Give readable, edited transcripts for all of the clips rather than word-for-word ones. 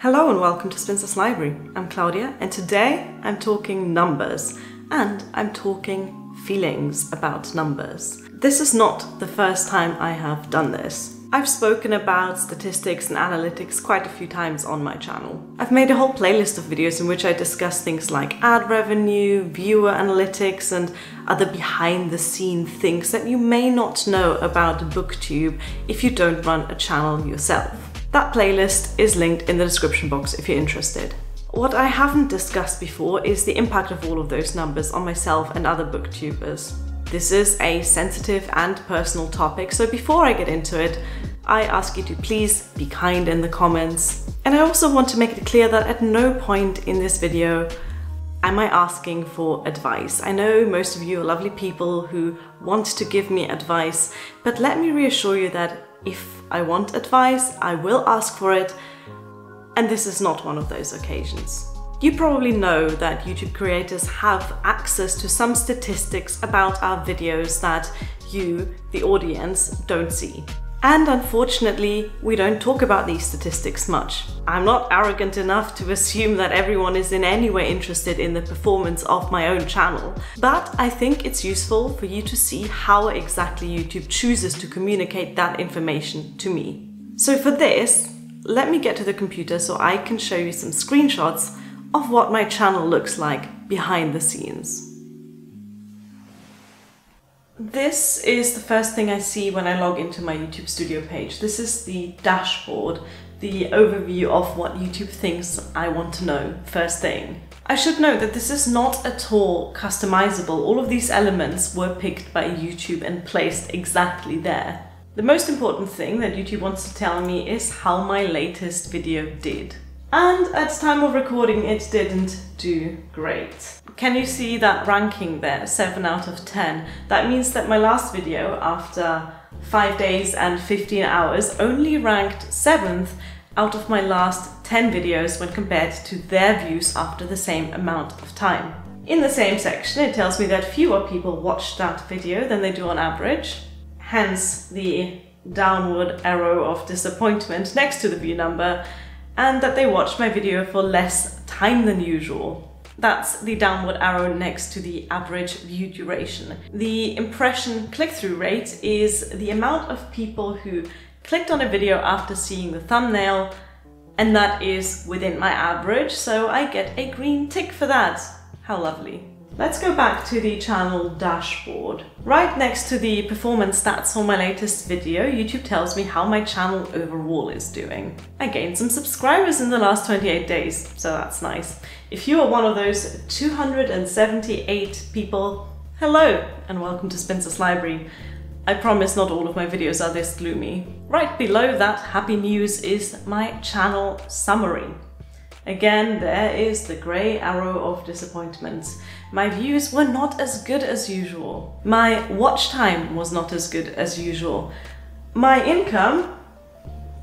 Hello and welcome to Spinster's Library. I'm Claudia and today I'm talking numbers and I'm talking feelings about numbers. This is not the first time I have done this. I've spoken about statistics and analytics quite a few times on my channel. I've made a whole playlist of videos in which I discuss things like ad revenue, viewer analytics and other behind the scene things that you may not know about BookTube if you don't run a channel yourself. That playlist is linked in the description box if you're interested. What I haven't discussed before is the impact of all of those numbers on myself and other booktubers. This is a sensitive and personal topic, so before I get into it, I ask you to please be kind in the comments. And I also want to make it clear that at no point in this video am I asking for advice. I know most of you are lovely people who want to give me advice, but let me reassure you that if I want advice, I will ask for it, and this is not one of those occasions. You probably know that YouTube creators have access to some statistics about our videos that you, the audience, don't see. And unfortunately, we don't talk about these statistics much. I'm not arrogant enough to assume that everyone is in any way interested in the performance of my own channel, but I think it's useful for you to see how exactly YouTube chooses to communicate that information to me. So for this, let me get to the computer so I can show you some screenshots of what my channel looks like behind the scenes. This is the first thing I see when I log into my YouTube Studio page. This is the dashboard, the overview of what YouTube thinks I want to know first thing. I should note that this is not at all customizable. All of these elements were picked by YouTube and placed exactly there. The most important thing that YouTube wants to tell me is how my latest video did. And at time of recording, it didn't do great. Can you see that ranking there, 7 out of 10? That means that my last video, after 5 days and 15 hours, only ranked 7th out of my last 10 videos when compared to their views after the same amount of time. In the same section, it tells me that fewer people watched that video than they do on average, hence the downward arrow of disappointment next to the view number, and that they watched my video for less time than usual. That's the downward arrow next to the average view duration. The impression click-through rate is the amount of people who clicked on a video after seeing the thumbnail, and that is within my average, so I get a green tick for that. How lovely. Let's go back to the channel dashboard. Right next to the performance stats for my latest video, YouTube tells me how my channel overall is doing. I gained some subscribers in the last 28 days, so that's nice. If you are one of those 278 people, hello and welcome to Spinster's Library. I promise not all of my videos are this gloomy. Right below that happy news is my channel summary. Again, there is the grey arrow of disappointment. My views were not as good as usual. My watch time was not as good as usual. My income,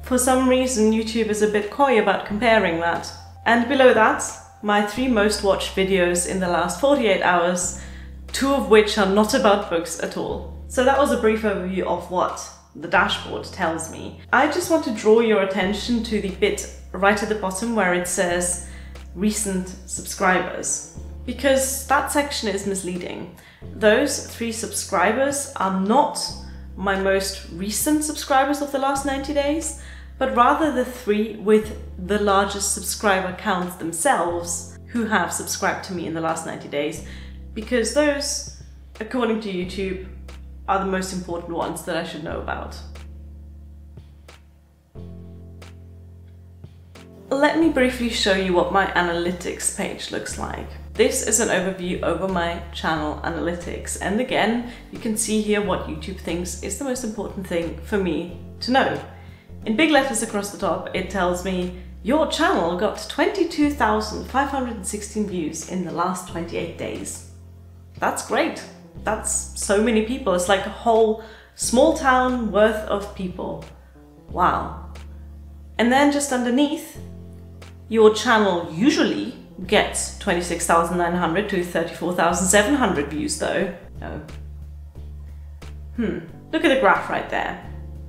for some reason YouTube is a bit coy about comparing that. And below that, my 3 most watched videos in the last 48 hours, 2 of which are not about books at all. So that was a brief overview of what the dashboard tells me. I just want to draw your attention to the bit right at the bottom where it says recent subscribers, because that section is misleading. Those 3 subscribers are not my most recent subscribers of the last 90 days, but rather the 3 with the largest subscriber count themselves who have subscribed to me in the last 90 days, because those, according to YouTube, are the most important ones that I should know about. Let me briefly show you what my analytics page looks like. This is an overview over my channel analytics, and again, you can see here what YouTube thinks is the most important thing for me to know. In big letters across the top, it tells me your channel got 22,516 views in the last 28 days. That's great. That's so many people. It's like a whole small town worth of people. Wow. And then just underneath, your channel usually gets 26,900 to 34,700 views though. Oh. Look at the graph right there.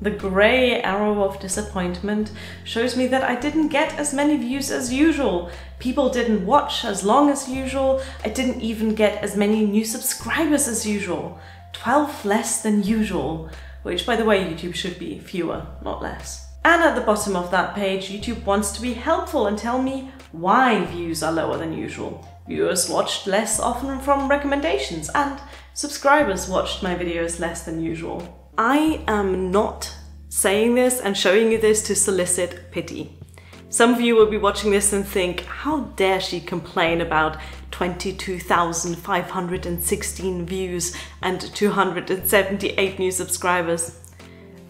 The grey arrow of disappointment shows me that I didn't get as many views as usual. People didn't watch as long as usual. I didn't even get as many new subscribers as usual. 12 less than usual, which by the way, YouTube should be fewer, not less. And at the bottom of that page, YouTube wants to be helpful and tell me why views are lower than usual. Viewers watched less often from recommendations and subscribers watched my videos less than usual. I am not saying this and showing you this to solicit pity. Some of you will be watching this and think, how dare she complain about 22,516 views and 278 new subscribers?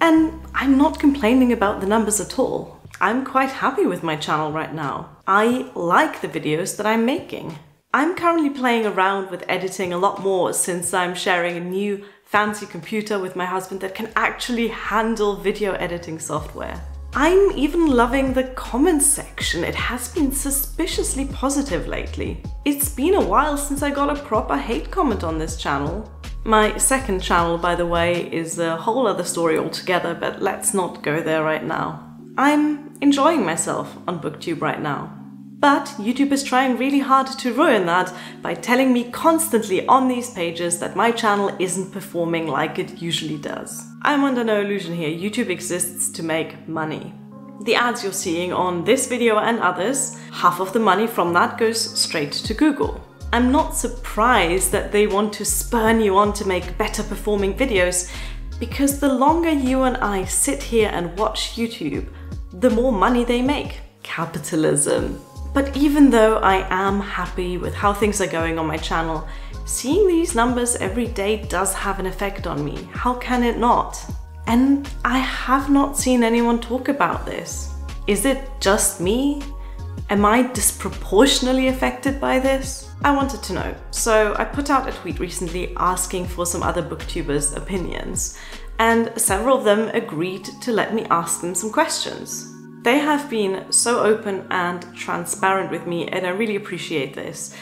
And I'm not complaining about the numbers at all. I'm quite happy with my channel right now. I like the videos that I'm making. I'm currently playing around with editing a lot more since I'm sharing a new fancy computer with my husband that can actually handle video editing software. I'm even loving the comments section. It has been suspiciously positive lately. It's been a while since I got a proper hate comment on this channel. My second channel, by the way, is a whole other story altogether, but let's not go there right now. I'm enjoying myself on BookTube right now. But YouTube is trying really hard to ruin that by telling me constantly on these pages that my channel isn't performing like it usually does. I'm under no illusion here, YouTube exists to make money. The ads you're seeing on this video and others, half of the money from that goes straight to Google. I'm not surprised that they want to spurn you on to make better performing videos, because the longer you and I sit here and watch YouTube, the more money they make. Capitalism. But even though I am happy with how things are going on my channel, seeing these numbers every day does have an effect on me. How can it not? And I have not seen anyone talk about this. Is it just me? Am I disproportionately affected by this? I wanted to know, so I put out a tweet recently asking for some other booktubers' opinions, and several of them agreed to let me ask them some questions. They have been so open and transparent with me, and I really appreciate this.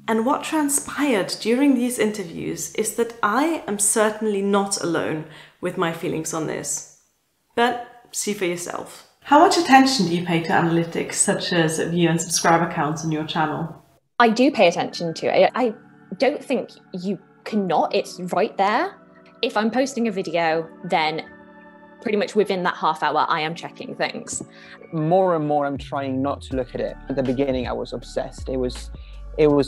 And what transpired during these interviews is that I am certainly not alone with my feelings on this. But see for yourself. How much attention do you pay to analytics such as view and subscriber counts on your channel? I do pay attention to it. I don't think you cannot, it's right there. If I'm posting a video, then pretty much within that half hour, I am checking things. More and more, I'm trying not to look at it. At the beginning, I was obsessed. It was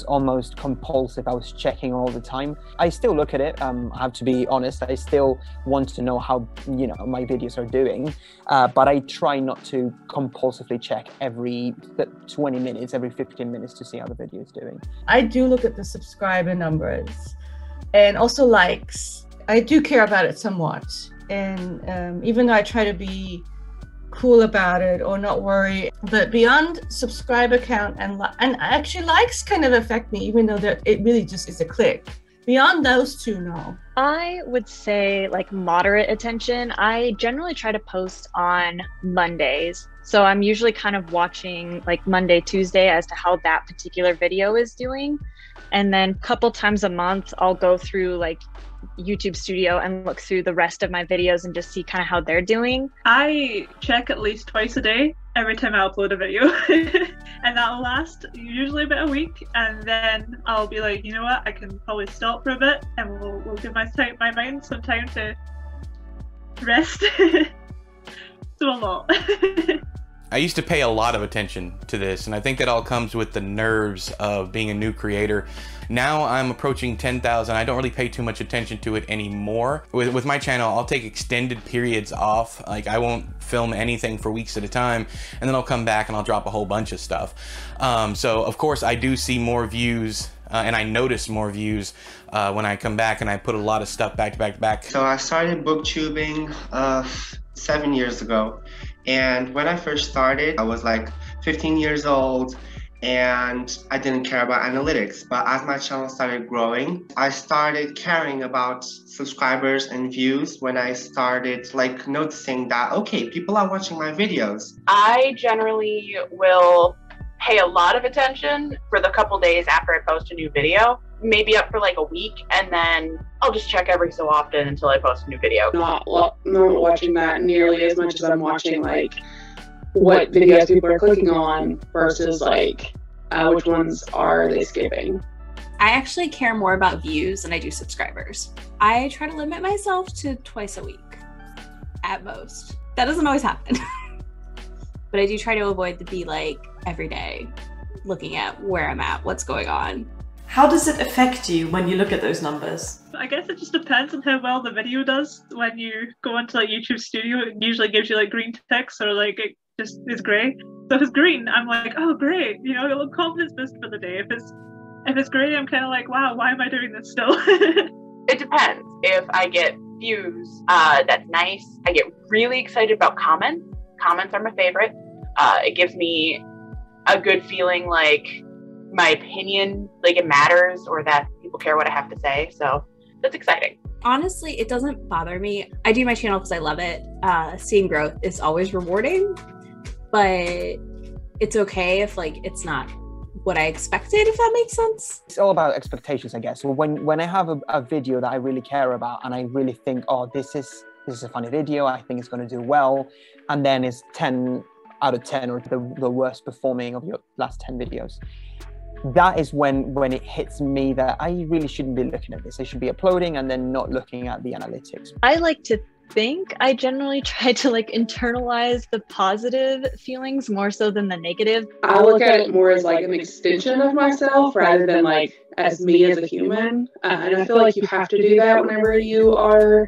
almost compulsive. I was checking all the time. I still look at it. I have to be honest. I still want to know how my videos are doing, but I try not to compulsively check every 20 minutes, every 15 minutes to see how the video is doing. I do look at the subscriber numbers and also likes. I do care about it somewhat. And even though I try to be cool about it or not worry, but beyond subscriber count and actually likes kind of affect me, even though it really just is a click. Beyond those two, no. I would say like moderate attention. I generally try to post on Mondays. So I'm usually kind of watching like Monday, Tuesday as to how that particular video is doing. And then a couple times a month, I'll go through like YouTube Studio and look through the rest of my videos and just see kind of how they're doing. I check at least twice a day every time I upload a video. And that'll last usually about a week, and then I'll be like, you know what, I can probably stop for a bit and we'll give my mind some time to rest. So a lot. I used to pay a lot of attention to this, and I think that all comes with the nerves of being a new creator. Now I'm approaching 10,000. I don't really pay too much attention to it anymore. With my channel, I'll take extended periods off. Like I won't film anything for weeks at a time, and then I'll come back and I'll drop a whole bunch of stuff. So of course I do see more views and I notice more views when I come back and I put a lot of stuff back to back to back. So I started booktubing 7 years ago. And when I first started, I was like 15 years old and I didn't care about analytics. But as my channel started growing, I started caring about subscribers and views when I started like noticing that, okay, people are watching my videos. I generally will pay a lot of attention for the couple days after I post a new video, maybe up for like a week, and then I'll just check every so often until I post a new video. Not watching that nearly as much as I'm watching like what videos people are clicking on versus like which ones are they skipping. I actually care more about views than I do subscribers. I try to limit myself to twice a week at most. That doesn't always happen. But I do try to avoid the be like every day looking at where I'm at, what's going on. How does it affect you when you look at those numbers? I guess it just depends on how well the video does. When you go into like YouTube Studio, it usually gives you like green text or like it just is grey. So if it's green, I'm like, oh great, you know, a little confidence boost for the day. If it's grey, I'm kind of like, wow, why am I doing this still? It depends. If I get views, that's nice. I get really excited about comments. Comments are my favorite. It gives me a good feeling like my opinion, like it matters, or that people care what I have to say. So that's exciting. Honestly, it doesn't bother me. I do my channel because I love it. Seeing growth is always rewarding, but it's okay if like it's not what I expected, if that makes sense. It's all about expectations, I guess. So when I have a video that I really care about and I really think, oh, this is a funny video, I think it's going to do well, and then it's 10 out of 10 or the worst performing of your last 10 videos, that is when it hits me that I really shouldn't be looking at this. I should be uploading and then not looking at the analytics. I like to think I generally try to like internalize the positive feelings more so than the negative. I look at it more as like an extension of myself rather than like as me as a human. And I feel like you have to do that whenever you are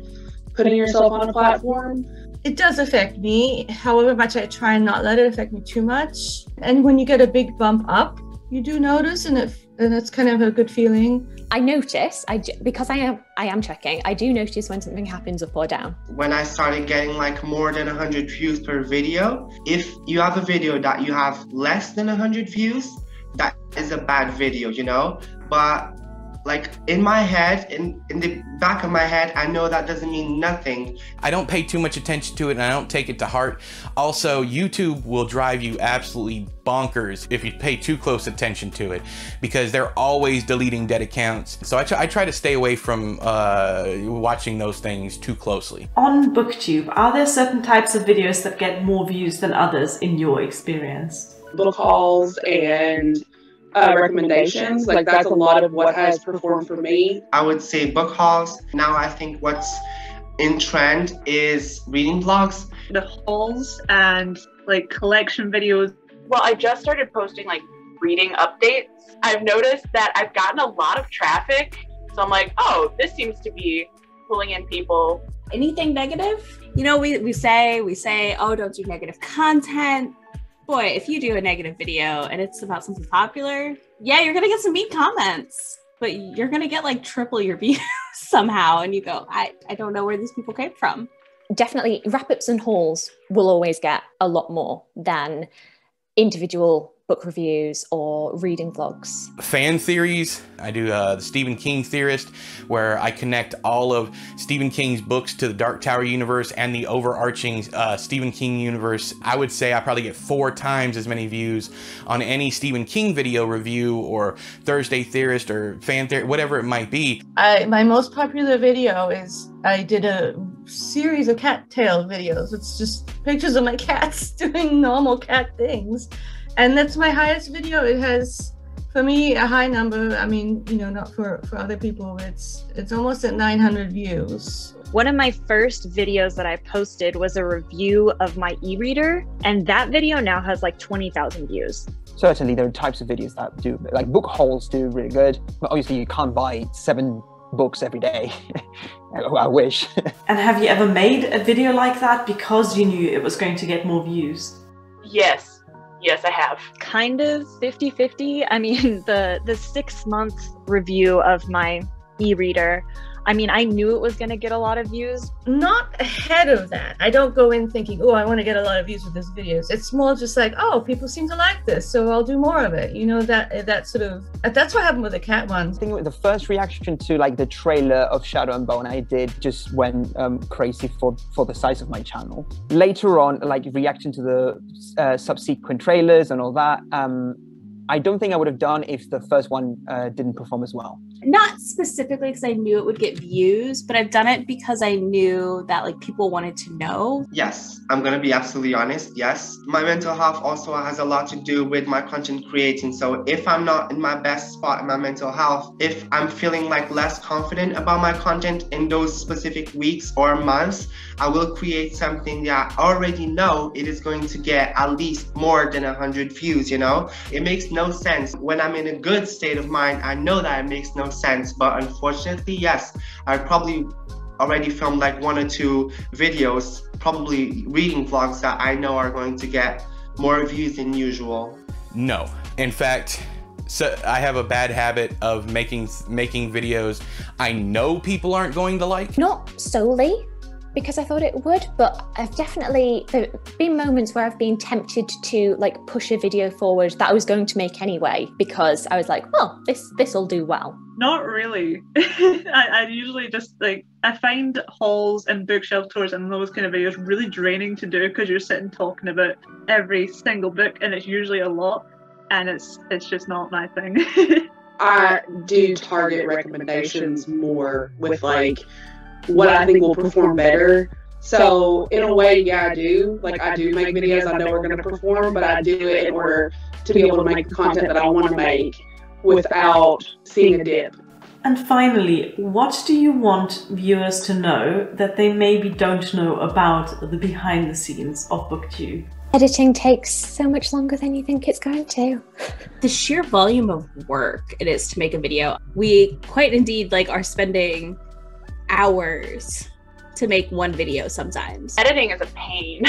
putting yourself on a platform. It does affect me, however much I try and not let it affect me too much. And when you get a big bump up, you do notice, and it's kind of a good feeling. I notice, because I am checking, I do notice when something happens up or down. When I started getting like more than 100 views per video, if you have a video that you have less than 100 views, that is a bad video, you know? But like in my head, in the back of my head, I know that doesn't mean nothing. I don't pay too much attention to it and I don't take it to heart. Also, YouTube will drive you absolutely bonkers if you pay too close attention to it, because they're always deleting dead accounts. So I try to stay away from watching those things too closely. On BookTube, are there certain types of videos that get more views than others in your experience? Book hauls and recommendations, like that's a lot of what has performed for me. I would say book hauls. Now I think what's in trend is reading vlogs. The hauls and like collection videos. Well, I just started posting like reading updates. I've noticed that I've gotten a lot of traffic. So I'm like, oh, this seems to be pulling in people. Anything negative? You know, we say, oh, don't do negative content. Boy, if you do a negative video and it's about something popular, yeah, you're gonna get some mean comments, but you're gonna get like triple your views somehow, and you go, I don't know where these people came from. Definitely, wrap-ups and hauls will always get a lot more than individual book reviews or reading vlogs. Fan theories. I do the Stephen King Theorist, where I connect all of Stephen King's books to the Dark Tower universe and the overarching Stephen King universe. I would say I probably get 4 times as many views on any Stephen King video review or Thursday Theorist or fan theory, whatever it might be. My most popular video is I did a series of cat tail videos. It's just pictures of my cats doing normal cat things. And that's my highest video. It has, for me, a high number. I mean, you know, not for other people. It's almost at 900 views. One of my first videos that I posted was a review of my e-reader, and that video now has like 20,000 views. Certainly, there are types of videos that do, like book hauls do really good, but obviously you can't buy 7 books every day. I wish. And have you ever made a video like that because you knew it was going to get more views? Yes, I have. Kind of 50-50. I mean, the 6-month review of my e-reader, I mean, I knew it was going to get a lot of views. Not ahead of that. I don't go in thinking, oh, I want to get a lot of views with this videos. It's more just like, oh, people seem to like this, so I'll do more of it. You know, that sort of, that's what happened with the cat one. I think the first reaction to like the trailer of Shadow and Bone I did just went crazy for the size of my channel. Later on, like reaction to the subsequent trailers and all that, I don't think I would have done if the first one didn't perform as well. Not specifically because I knew it would get views, but I've done it because I knew that like people wanted to know. Yes, I'm gonna be absolutely honest. Yes, my mental health also has a lot to do with my content creating. So if I'm not in my best spot in my mental health, if I'm feeling like less confident about my content in those specific weeks or months, I will create something that I already know it is going to get at least more than 100 views, you know? It makes no sense. When I'm in a good state of mind, I know that it makes no sense, but unfortunately, yes, I probably already filmed like 1 or 2 videos, probably reading vlogs that I know are going to get more views than usual. No, in fact, so I have a bad habit of making videos I know people aren't going to like. Not solely because I thought it would, but I've definitely, there have been moments where I've been tempted to like push a video forward that I was going to make anyway, because I was like, well, this'll do well. Not really. I usually just like, I find hauls and bookshelf tours and those kind of videos really draining to do because you're sitting talking about every single book and it's usually a lot, and it's just not my thing. I do target recommendations more with like what I think will perform better. So in a way, yeah, I do make videos I know are going to perform, but I do it in order to be able to make the content that I want to make without seeing a dip. And finally, what do you want viewers to know that they maybe don't know about the behind the scenes of BookTube? Editing takes so much longer than you think it's going to. The sheer volume of work it is to make a video. We quite indeed like are spending hours to make one video sometimes. Editing is a pain.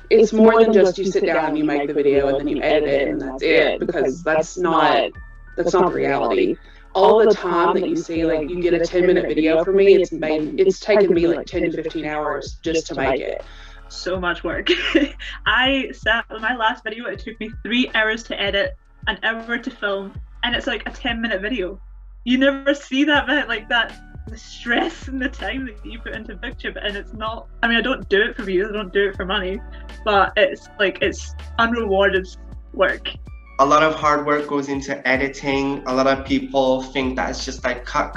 It's more than just you sit down and you make the video and then you edit it and that's it, because that's not the reality. All the time that you see, like you get a 10-minute video from me, it's taken me like 10 to 15 hours just to make it. So much work. I sat on my last video, it took me 3 hours to edit, an hour to film, and it's like a 10-minute video. You never see that bit, like that, the stress and the time that you put into BookTube, and it's not, I mean, I don't do it for views, I don't do it for money, but it's like, it's unrewarded work. A lot of hard work goes into editing. A lot of people think that it's just like cut,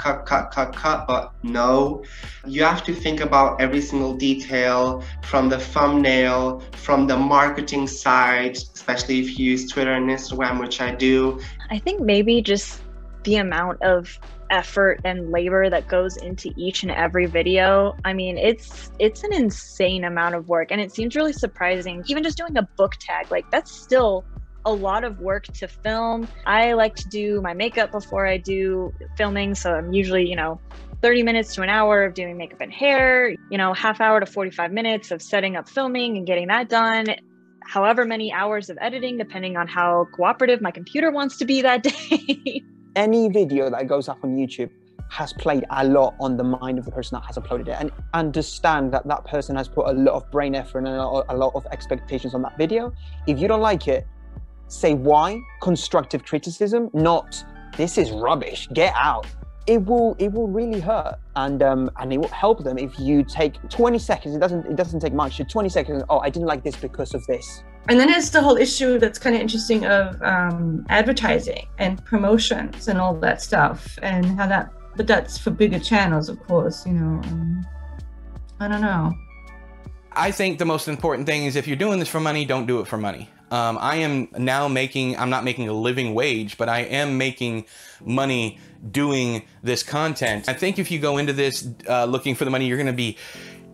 but no. You have to think about every single detail, from the thumbnail, from the marketing side, especially if you use Twitter and Instagram, which I do. I think maybe just the amount of effort and labor that goes into each and every video. I mean, it's an insane amount of work, and it seems really surprising. Even just doing a book tag, like that's still a lot of work to film. I like to do my makeup before I do filming, so I'm usually, 30 minutes to an hour of doing makeup and hair, half hour to 45 minutes of setting up filming and getting that done, however many hours of editing, depending on how cooperative my computer wants to be that day. Any video that goes up on YouTube has played a lot on the mind of the person that has uploaded it, and understand that that person has put a lot of brain effort and a lot of expectations on that video. If you don't like it, say why. Constructive criticism, not this is rubbish, get out. It will really hurt, and it will help them if you take 20 seconds. It doesn't take much. 20 seconds. Oh, I didn't like this because of this. And then it's the whole issue that's kind of interesting of advertising and promotions and all that stuff, and how that. But that's for bigger channels, of course. I don't know. I think the most important thing is if you're doing this for money, don't do it for money. I am now I'm not making a living wage, but I am making money doing this content. I think if you go into this looking for the money, you're going to be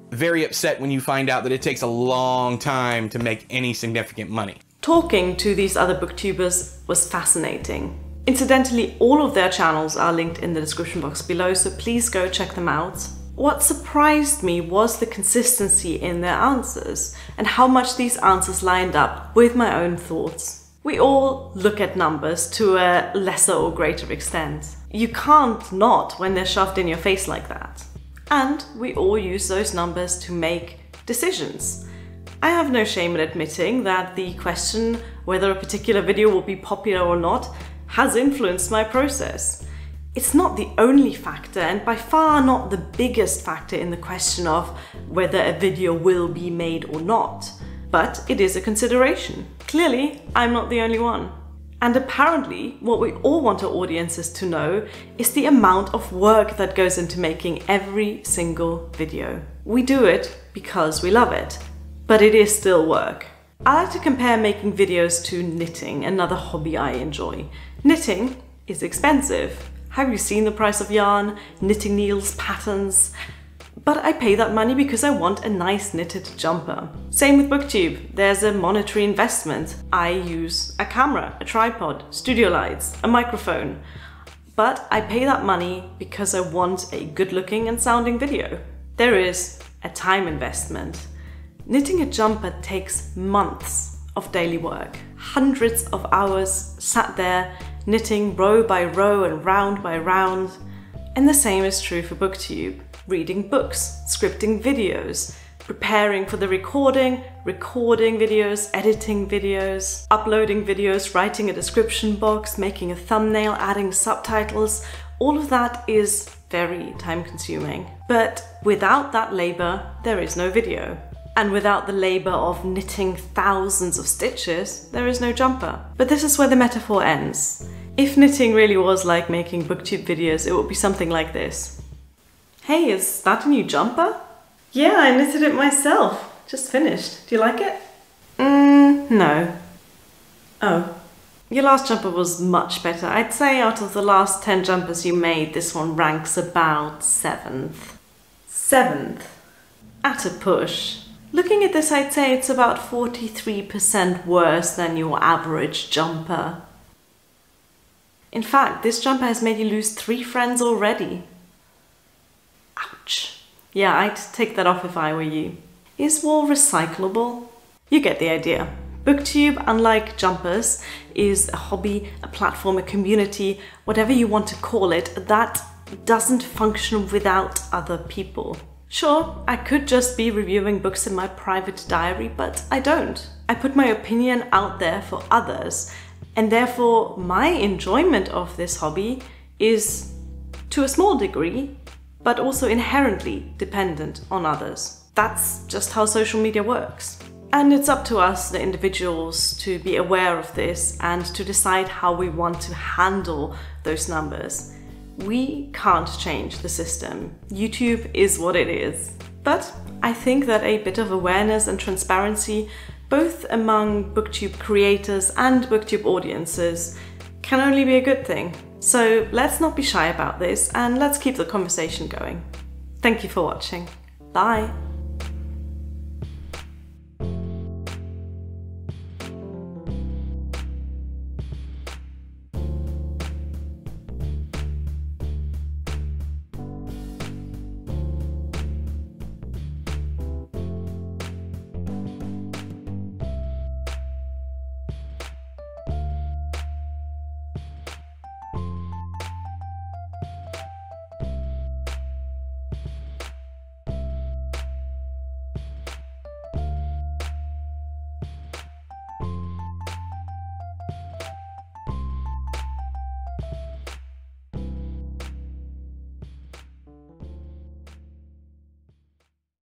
very upset when you find out that it takes a long time to make any significant money. Talking to these other booktubers was fascinating. Incidentally, all of their channels are linked in the description box below, so please go check them out. What surprised me was the consistency in their answers and how much these answers lined up with my own thoughts. We all look at numbers to a lesser or greater extent. You can't not when they're shoved in your face like that. And we all use those numbers to make decisions. I have no shame in admitting that the question whether a particular video will be popular or not has influenced my process. It's not the only factor, and by far not the biggest factor in the question of whether a video will be made or not. But it is a consideration. Clearly, I'm not the only one. And apparently, what we all want our audiences to know is the amount of work that goes into making every single video. We do it because we love it, but it is still work. I like to compare making videos to knitting, another hobby I enjoy. Knitting is expensive. Have you seen the price of yarn, knitting needles, patterns? But I pay that money because I want a nice knitted jumper. Same with BookTube. There's a monetary investment. I use a camera, a tripod, studio lights, a microphone. But I pay that money because I want a good looking and sounding video. There is a time investment. Knitting a jumper takes months of daily work. Hundreds of hours sat there, knitting row by row and round by round. And the same is true for BookTube. Reading books, scripting videos, preparing for the recording videos, editing videos, uploading videos, writing a description box, making a thumbnail, adding subtitles. All of that is very time consuming. But without that labor, there is no video. And without the labor of knitting thousands of stitches, there is no jumper. But this is where the metaphor ends. If knitting really was like making BookTube videos, it would be something like this. Hey, is that a new jumper? Yeah, I knitted it myself. Just finished. Do you like it? No. Oh. Your last jumper was much better. I'd say out of the last 10 jumpers you made, this one ranks about 7th. 7th. At a push. Looking at this, I'd say it's about 43% worse than your average jumper. In fact, this jumper has made you lose 3 friends already. Ouch. Yeah, I'd take that off if I were you. Is wool recyclable? You get the idea. BookTube, unlike jumpers, is a hobby, a platform, a community, whatever you want to call it, that doesn't function without other people. Sure, I could just be reviewing books in my private diary, but I don't. I put my opinion out there for others, and therefore my enjoyment of this hobby is, to a small degree, but also inherently dependent on others. That's just how social media works. And it's up to us, the individuals, to be aware of this and to decide how we want to handle those numbers. We can't change the system. YouTube is what it is. But I think that a bit of awareness and transparency, both among BookTube creators and BookTube audiences, can only be a good thing. So let's not be shy about this and let's keep the conversation going. Thank you for watching. Bye!